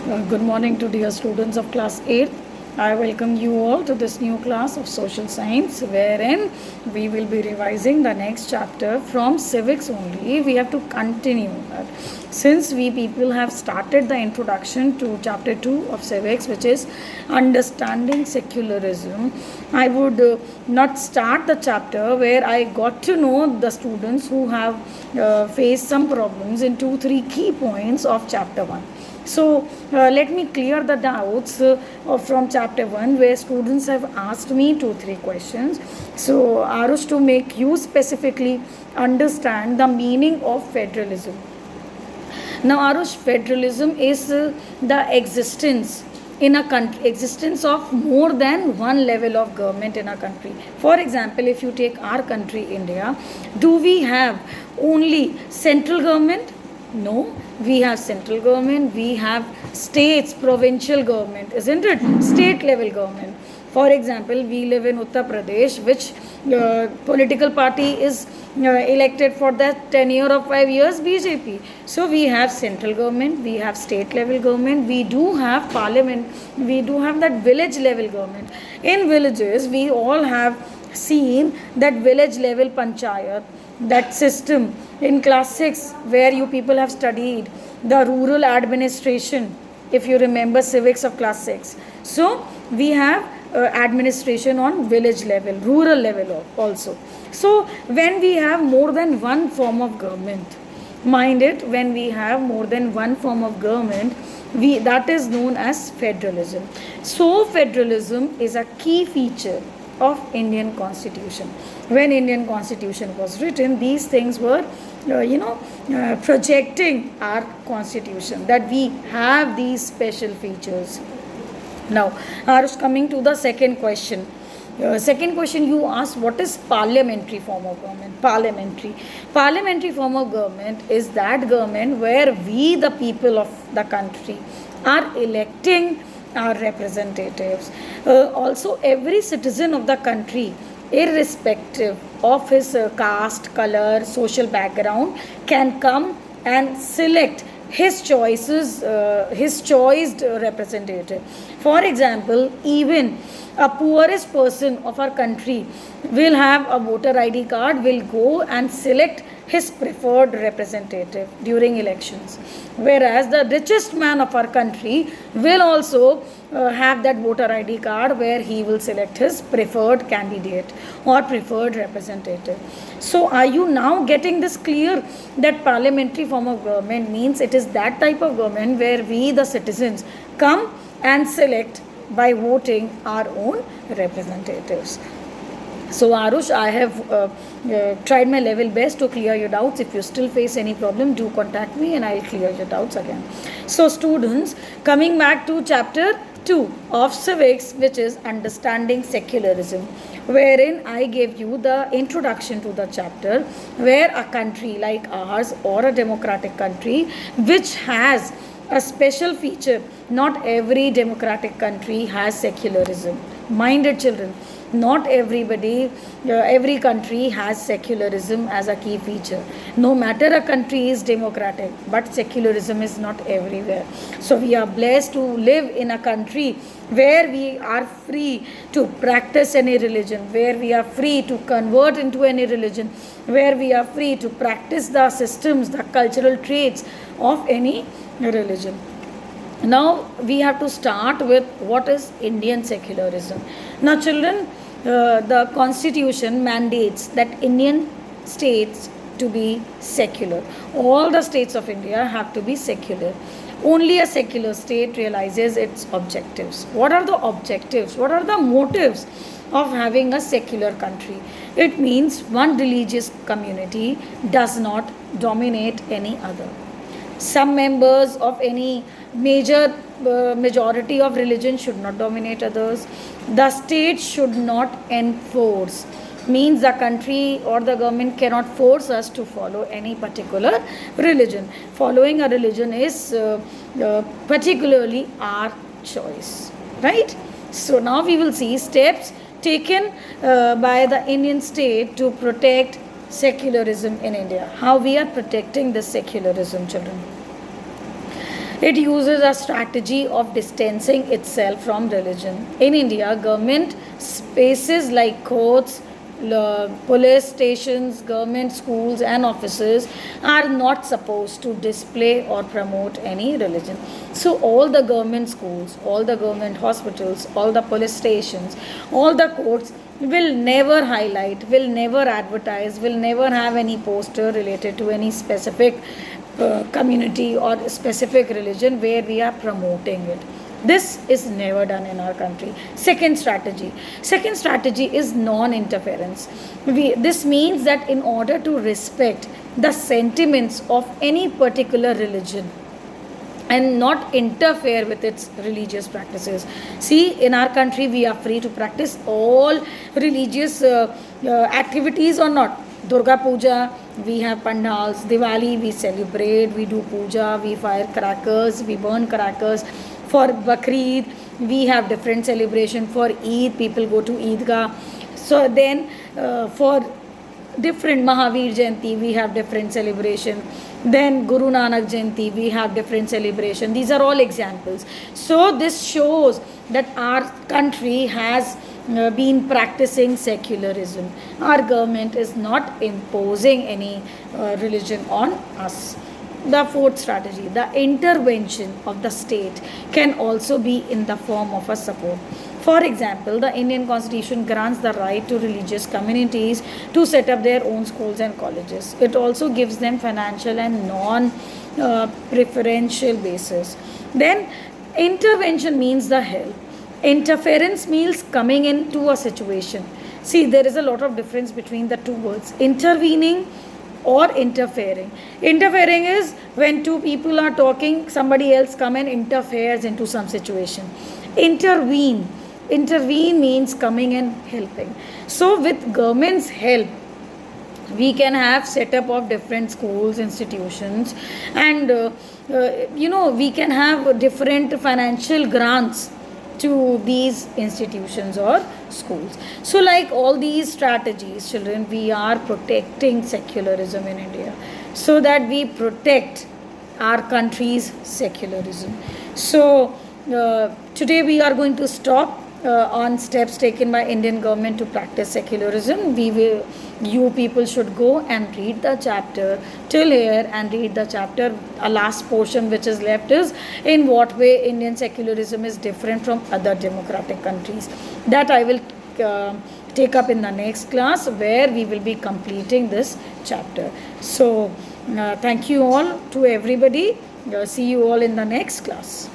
Good morning to dear students of class 8th. I welcome you all to this new class of social science wherein we will be revising the next chapter from civics only. We have to continue that. Since we people have started the introduction to chapter 2 of civics, which is understanding secularism, I would not start the chapter where I got to know the students who have faced some problems in 2-3 key points of chapter 1. So let me clear the doubts from chapter 1 where students have asked me 2-3 questions. So Arush, to make you specifically understand the meaning of federalism. Now Arush, federalism is the existence in a country, existence of more than one level of government in a country. For example, if you take our country India, do we have only central government? No, we have central government, we have states, provincial government, isn't it? State level government. For example, we live in Uttar Pradesh, which political party is elected for that tenure of 5 years, BJP. So we have central government, we have state level government, we do have parliament, we do have that village level government. In villages, we all have seen that village level panchayat, that system in class 6 where you people have studied the rural administration, if you remember civics of class 6. So we have administration on village level, rural level also. So when we have more than one form of government, mind it, when we have more than one form of government, that is known as federalism. So federalism is a key feature of Indian constitution. When Indian constitution was written, these things were projecting our constitution, that we have these special features. Now Arush, coming to the second question. Second question you asked, what is parliamentary form of government? Parliamentary form of government is that government where we the people of the country are electing our representatives. Also every citizen of the country, irrespective of his caste, color, social background, can come and select his choices, his choiced representative. For example, even a poorest person of our country will have a voter ID card, will go and select his preferred representative during elections, whereas the richest man of our country will also have that voter ID card where he will select his preferred candidate or preferred representative. So are you now getting this clear, that parliamentary form of government means it is that type of government where we the citizens come and select by voting our own representatives. So Arush, I have tried my level best to clear your doubts. If you still face any problem, do contact me and I'll clear your doubts again. So students, coming back to chapter 2 of civics, which is understanding secularism, wherein I gave you the introduction to the chapter, where a country like ours or a democratic country which has a special feature, not every democratic country has secularism. Minded children, not everybody, every country has secularism as a key feature. No matter a country is democratic, but secularism is not everywhere. So we are blessed to live in a country where we are free to practice any religion, where we are free to convert into any religion, where we are free to practice the systems, the cultural traits of any religion. Now we have to start with what is Indian secularism. Now children, the constitution mandates that Indian states to be secular. All the states of India have to be secular. Only a secular state realizes its objectives. What are the objectives? What are the motives of having a secular country? It means one religious community does not dominate any other. Some members of any majority of religion should not dominate others. The state should not enforce, means the country or the government cannot force us to follow any particular religion. Following a religion is particularly our choice, right? So now we will see steps taken by the Indian state to protect secularism in India. How we are protecting this secularism, children. It uses a strategy of distancing itself from religion. In India, government spaces like courts, police stations, government schools, and offices are not supposed to display or promote any religion. So, all the government schools, all the government hospitals, all the police stations, all the courts will never highlight, will never advertise, will never have any poster related to any specific community or specific religion where we are promoting it. This is never done in our country. Second strategy is non-interference. This means that in order to respect the sentiments of any particular religion and not interfere with its religious practices. See, in our country, we are free to practice all religious activities or not. Durga Puja, we have pandals. Diwali, we celebrate, we do puja, we fire crackers, we burn crackers. For Bakrid, we have different celebration. For Eid, people go to Eidgah. So then, for different Mahavir Jayanti, we have different celebration. Then Guru Nanak Jayanti, we have different celebration. These are all examples. So this shows that our country has been practicing secularism. Our government is not imposing any religion on us. The fourth strategy, the intervention of the state, can also be in the form of a support. For example, the Indian Constitution grants the right to religious communities to set up their own schools and colleges. It also gives them financial and non-preferential basis. Then, intervention means the help. Interference means coming into a situation. See, there is a lot of difference between the two words. Intervening or interfering. Interfering is when two people are talking, somebody else come and interferes into some situation. Intervene means coming and helping. So with government's help, we can have setup of different schools, institutions, and we can have different financial grants to these institutions or schools. So like all these strategies, children, we are protecting secularism in India so that we protect our country's secularism. So today we are going to stop on steps taken by Indian government to practice secularism. You people should go and read the chapter till here and read the chapter. A last portion which is left is in what way Indian secularism is different from other democratic countries. That I will take up in the next class where we will be completing this chapter. So thank you all to everybody. See you all in the next class.